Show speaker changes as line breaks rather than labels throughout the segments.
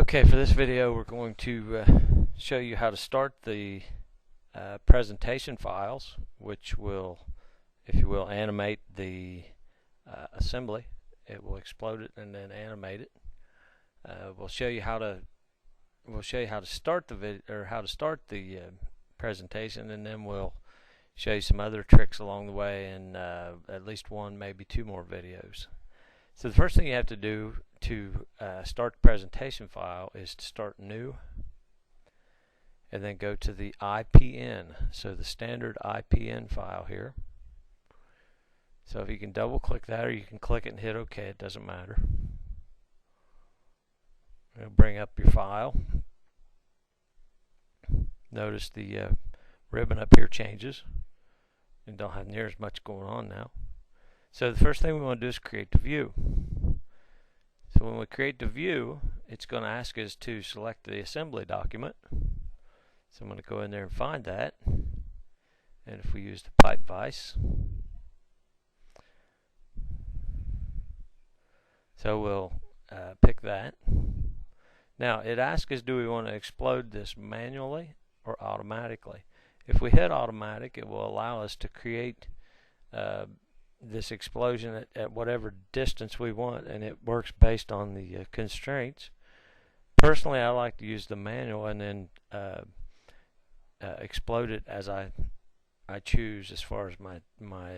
Okay, for this video we're going to show you how to start the presentation files, which will, if you will, animate the assembly. It will explode it and then animate it. We'll show you how to start the video, or how to start the presentation, and then we'll show you some other tricks along the way, and at least one, maybe two more videos. So the first thing you have to do to start the presentation file is to start new and then go to the IPN, so the standard IPN file here. So if you can double click that, or you can click it and hit OK, it doesn't matter. It'll bring up your file. Notice the ribbon up here changes. You don't have near as much going on now. So the first thing we want to do is create the view. So when we create the view, it's going to ask us to select the assembly document. So I'm going to go in there and find that. And if we use the pipe vise, so we'll pick that. Now it asks us, do we want to explode this manually or automatically? If we hit automatic, it will allow us to create this explosion at whatever distance we want, and it works based on the constraints. Personally, I like to use the manual and then explode it as I choose as far as my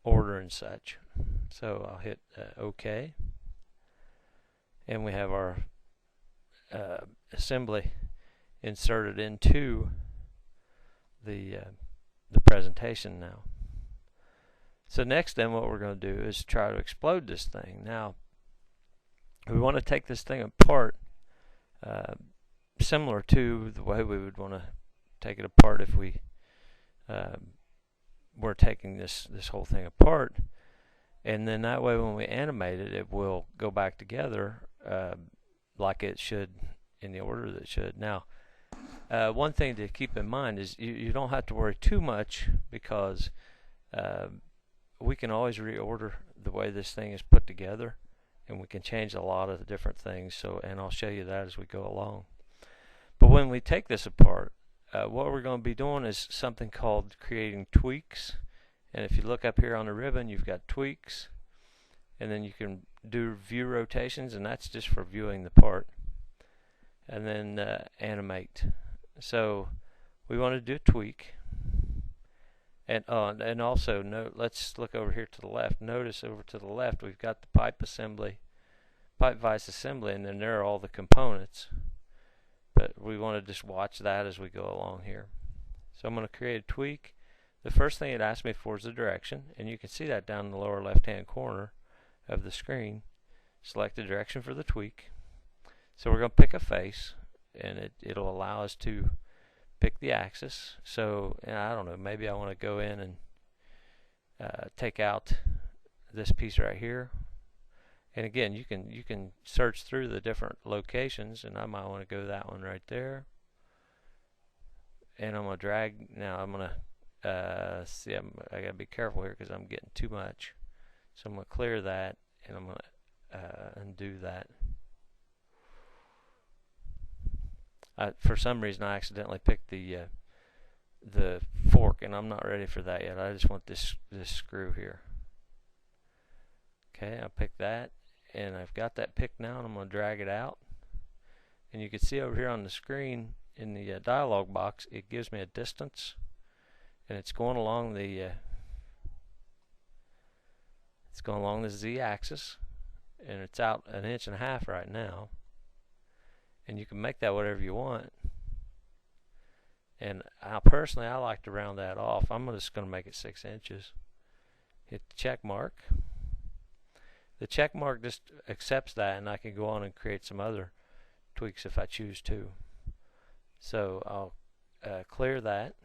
order and such. So I'll hit OK, and we have our assembly inserted into the presentation now. So next then what we're going to do is try to explode this thing. Now we want to take this thing apart similar to the way we would want to take it apart if we were taking this whole thing apart, and then that way when we animate it, it will go back together like it should, in the order that it should. Now one thing to keep in mind is you don't have to worry too much, because we can always reorder the way this thing is put together, and we can change a lot of the different things. So, and I'll show you that as we go along. But when we take this apart, what we're going to be doing is something called creating tweaks. And if you look up here on the ribbon, you've got tweaks, and then you can do view rotations, and that's just for viewing the part, and then animate. So we want to do a tweak. And also note, let's look over here to the left. Notice over to the left we've got the pipe vise assembly, and then there are all the components. But we want to just watch that as we go along here. So I'm going to create a tweak. The first thing it asks me for is the direction, and you can see that down in the lower left hand corner of the screen. Select the direction for the tweak. So we're going to pick a face, and it'll allow us to pick the axis. So I don't know, maybe I want to go in and take out this piece right here. And again, you can search through the different locations, and I might want to go that one right there. And I'm going to drag. Now I'm going to see. I got to be careful here because I'm getting too much. So I'm going to clear that, and I'm going to undo that. For some reason I accidentally picked the fork, and I'm not ready for that yet. I just want this screw here. Okay, I'll pick that, and I've got that picked now, and I'm going to drag it out. And you can see over here on the screen in the dialog box, it gives me a distance, and it's going along the z-axis, and it's out 1.5 inches right now. And you can make that whatever you want. And personally, I like to round that off. I'm just going to make it 6 inches. Hit the check mark. The check mark just accepts that, and I can go on and create some other tweaks if I choose to. So I'll clear that.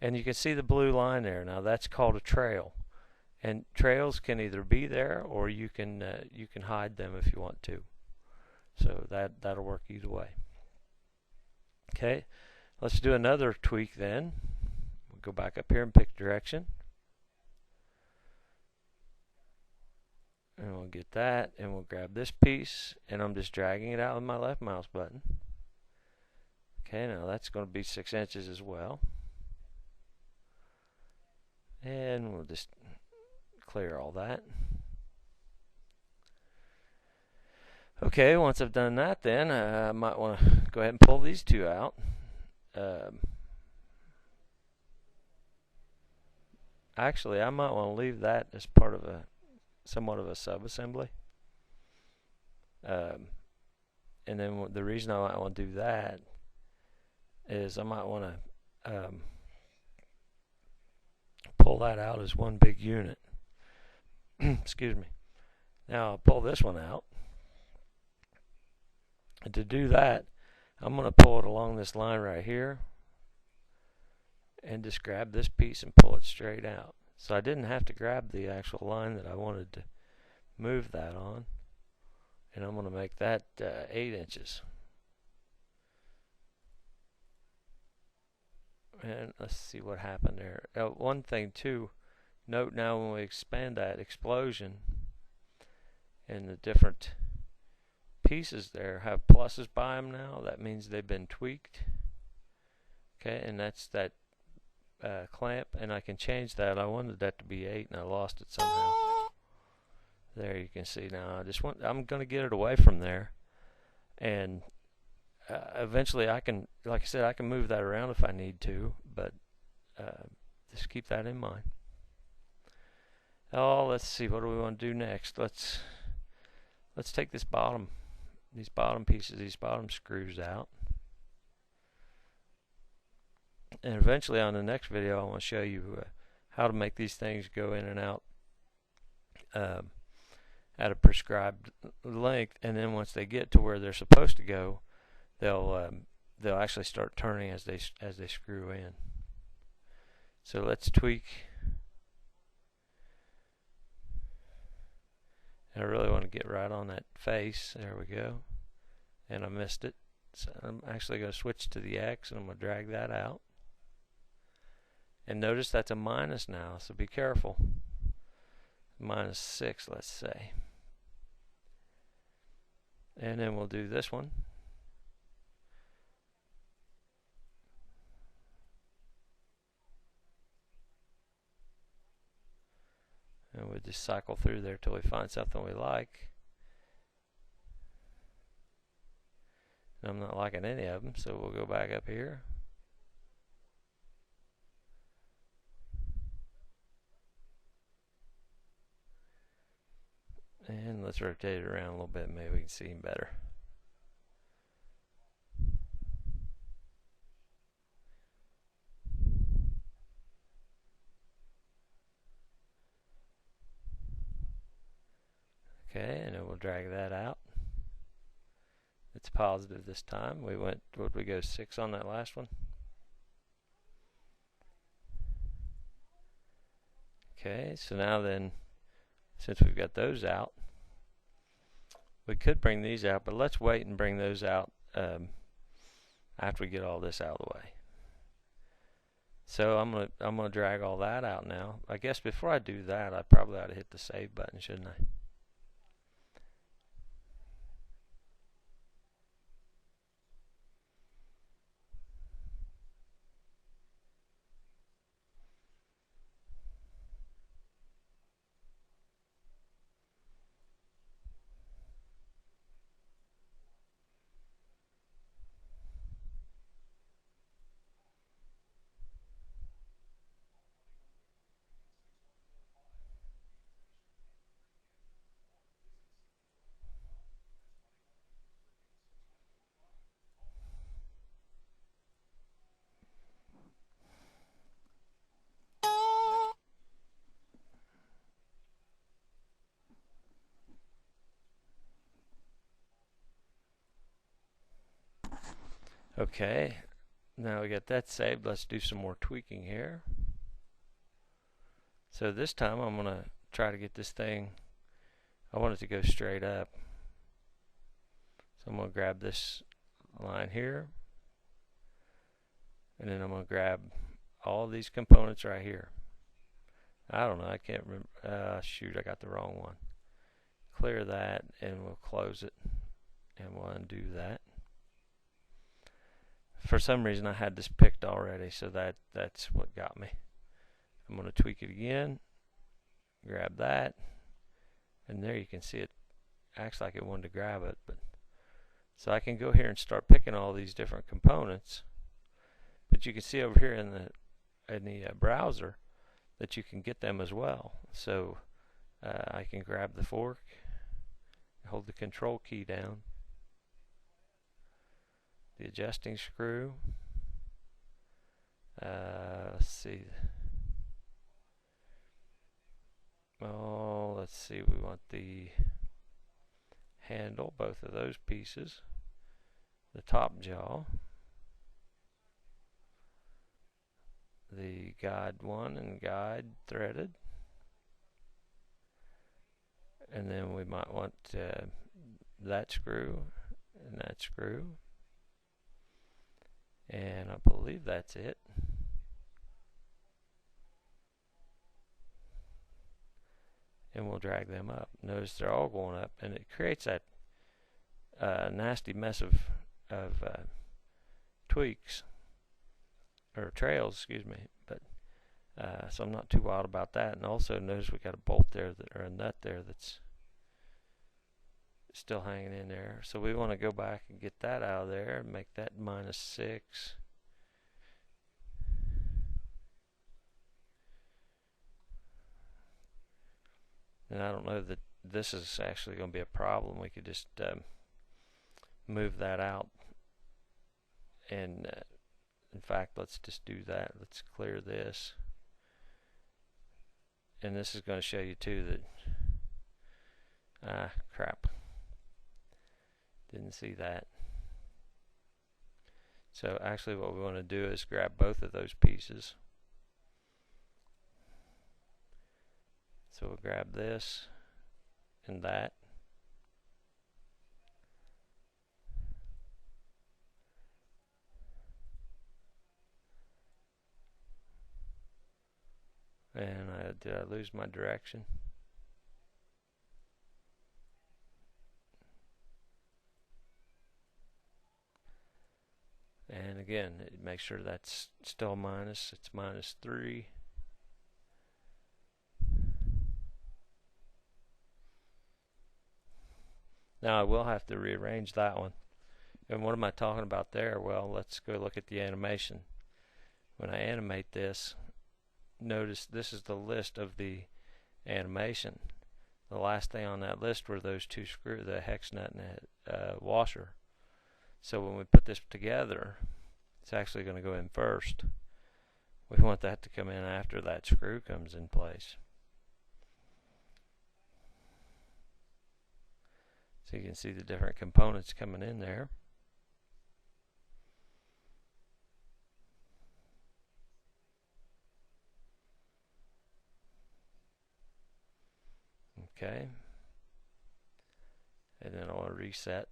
And you can see the blue line there. Now that's called a trail. And trails can either be there, or you can hide them if you want to. So that'll work either way. Okay, let's do another tweak then. We'll go back up here and pick direction. And we'll get that, and we'll grab this piece, and I'm just dragging it out with my left mouse button. Okay, now that's going to be 6 inches as well. And we'll just clear all that. Okay, once I've done that, then I might want to go ahead and pull these two out. Actually, I might want to leave that as part of somewhat of a sub-assembly. And then the reason I might want to do that is I might want to pull that out as one big unit. Excuse me. Now I'll pull this one out. And to do that, I'm going to pull it along this line right here and just grab this piece and pull it straight out. So I didn't have to grab the actual line that I wanted to move that on. And I'm going to make that 8 inches. And let's see what happened there. One thing too, note now when we expand that explosion and the different pieces there have pluses by them now, that means they've been tweaked. Okay, and that's that clamp, and I can change that. I wanted that to be 8 and I lost it somehow. There you can see now. I'm going to get it away from there, and eventually I can, like I said, I can move that around if I need to, but just keep that in mind. Oh, let's see, what do we want to do next? Let's take these bottom pieces, these bottom screws out. And eventually on the next video I want to show you how to make these things go in and out at a prescribed length, and then once they get to where they're supposed to go, they'll actually start turning as they screw in. So let's tweak. And I really want to get right on that face. There we go. And I missed it. So I'm actually going to switch to the X, and I'm going to drag that out. And notice that's a minus now, so be careful. -6, let's say. And then we'll do this one. And we'll just cycle through there till we find something we like. And I'm not liking any of them, so we'll go back up here. And let's rotate it around a little bit, maybe we can see him better. Okay, and then we'll drag that out. It's positive this time. We went, what did we go, 6 on that last one? Okay, so now then, since we've got those out, we could bring these out, but let's wait and bring those out after we get all this out of the way. So I'm gonna drag all that out now. I guess before I do that, I probably ought to hit the save button, shouldn't I? Okay, now we got that saved. Let's do some more tweaking here. So this time I'm going to try to get this thing, I want it to go straight up. So I'm going to grab this line here, and then I'm going to grab all these components right here. I don't know, I can't remember. Shoot, I got the wrong one. clear that and we'll close it and we'll undo that. For some reason I had this picked already, so that's what got me. I'm going to tweak it again, grab that, and there you can see it acts like it wanted to grab it. But so I can go here and start picking all these different components, but you can see over here in the browser that you can get them as well. So I can grab the fork, hold the control key down, the adjusting screw, let's see, let's see, we want the handle, both of those pieces, the top jaw, the guide 1 and guide threaded, and then we might want that screw and that screw, and I believe that's it. And we'll drag them up. Notice they're all going up, and it creates that nasty mess of tweaks or trails, excuse me. But so I'm not too wild about that. And also notice we got a bolt there or a nut there that's still hanging in there. So we want to go back and get that out of there and make that -6. And I don't know that this is actually going to be a problem. We could just move that out. And in fact, let's just do that. Let's clear this. And this is going to show you too that, crap. Didn't see that. So actually what we want to do is grab both of those pieces. So we'll grab this and that. And did I lose my direction? And again, make sure that's still minus. It's -3. Now I will have to rearrange that one. And what am I talking about there? Well, let's go look at the animation. When I animate this, notice this is the list of the animation. The last thing on that list were those two screws, the hex nut and the washer. So when we put this together, it's actually going to go in first. We want that to come in after that screw comes in place. So you can see the different components coming in there. Okay. And then I'll reset.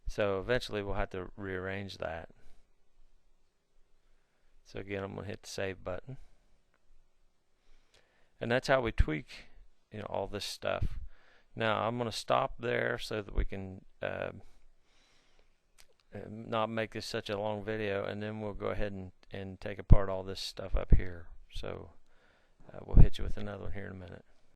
So eventually we'll have to rearrange that. So again, I'm going to hit the save button. And that's how we tweak, all this stuff. Now I'm going to stop there so that we can not make this such a long video, and then we'll go ahead and take apart all this stuff up here. So we'll hit you with another one here in a minute.